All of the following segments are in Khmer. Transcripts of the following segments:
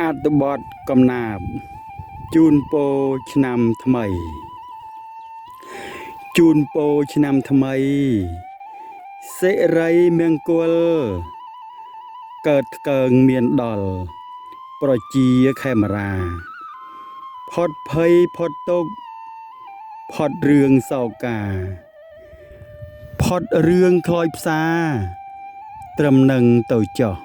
អត្ថបទកំណាព្យជូនពរឆ្នាំថ្មីជូនពរឆ្នាំថ្មីសិរីមង្គលកើតថ្កើងមានដល់ប្រជាខេមរាផុតភ័យផុតទុក្ខផុតរឿងសោកាផុតរឿងខ្លោចផ្សាត្រឹមនឹងទៅចុះ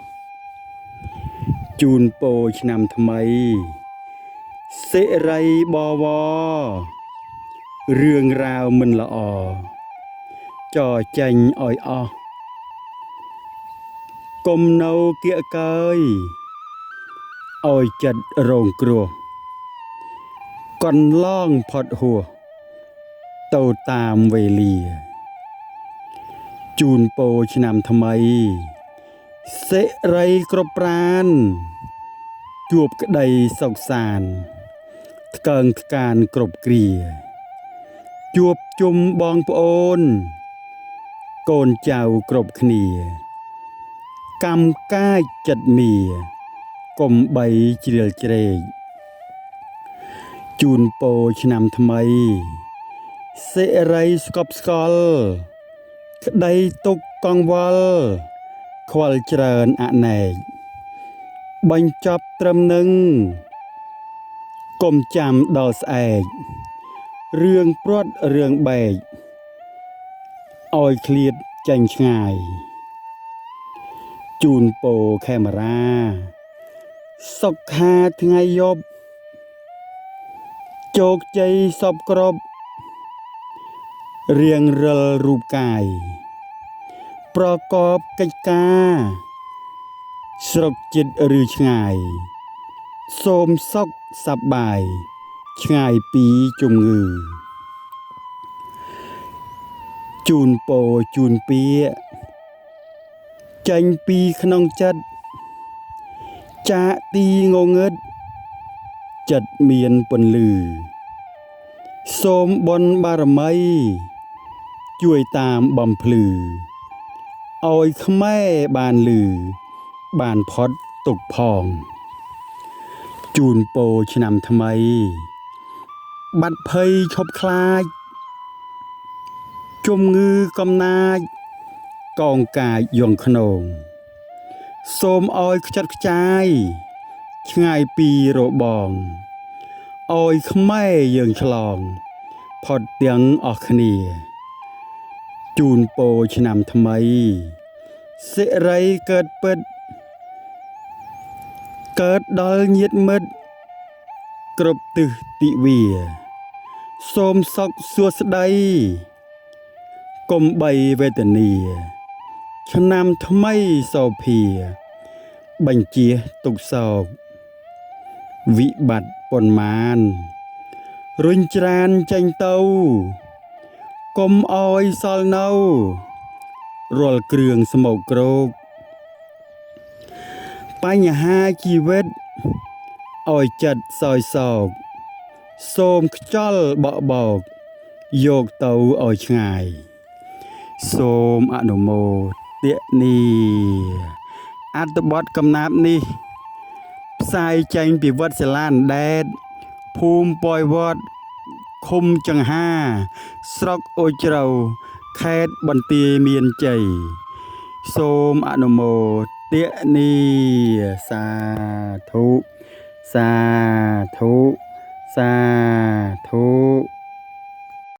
ជូនពរឆ្នាំថ្មីសិរីបវររឿងរ៉ាវមិនល្អចោចេញឲ្យអស់កុំនៅគៀកកើយឲ្យចិត្តរងគ្រោះកន្លងផុតហួសទៅតាមវេលាជូនពរឆ្នាំថ្មីសិរីគ្រប់ប្រានជួបក្តីសុខសាន្តថ្កើងថ្កានគ្រប់គ្រាជួបជុំបងប្អូនកូនចៅគ្រប់គ្នាកម្មកាយចិត្តមៀកុំបីជ្រៀលជ្រែកជូនពរឆ្នាំថ្មីសិរីស្កប់ស្កល់ក្តីទុកកង្វល់ខ្វល់ច្រើនអនេកបញ្ចប់ត្រឹមនឹងកុំចាំដល់ស្អែករឿងព្រាត់រឿងបែកឲ្យឃ្លាតចាញ់ឆ្ងាយជូនពរខេមរាសុខាថ្ងៃយប់ជោគជ័យសពគ្រប់រៀងរិលរូបកាយប្រកបកិច្ចការស្រុកចិត្តឬឆ្ងាយសូមសុខសប្បាយឆ្ងាយពីជំងឺជូនពរជូនពាក្យចេញពីក្នុងចិត្តចាកទីងងឹតចិត្តមានពន្លឺសូមបុណ្យបារមីជួយតាមបំភ្លឺឲ្យខ្មែរបានលឺបានផុតទុក្ខផងជូនពរឆ្នាំថ្មីបាត់ភ័យឈប់ខ្លាចជំងឺកំណាចកោងកាចយងខ្នងសូមឲ្យខ្ចាត់ខ្ចាយឆ្ងាយពីរបងឲ្យខ្មែរយើងឆ្លងផុតទាំងអស់គ្នាជូនពរឆ្នាំថ្មីសិរីកើតពិតកើតដល់ញាតិមិត្តគ្រប់ទិសទិវាសូមសុខសួស្តីកុំបីវេទនាឆ្នាំថ្មីសោភាបញ្ជាទុកសោកវិបត្តិប៉ុន្មានរុញច្រានចេញទៅកុំអោយសល់នៅរាល់គ្រឿងស្មោកគ្រោកបញ្ហាជីវិតឲ្យចិត្តសោយសោកសូមខ្យល់បក់បោកយកទៅឲ្យឆ្ងាយសូមអនុមោទនាអត្ថបទកំណាព្យនេះផ្សាយចេញពីវត្តសិលានដែតភូមិប៉ោយវត្តឃុំចង្ហាស្រុកអូជ្រៅខេត្តបន្ទាយមានជ័យសូមអនុមោទនាសាធុសាធុសា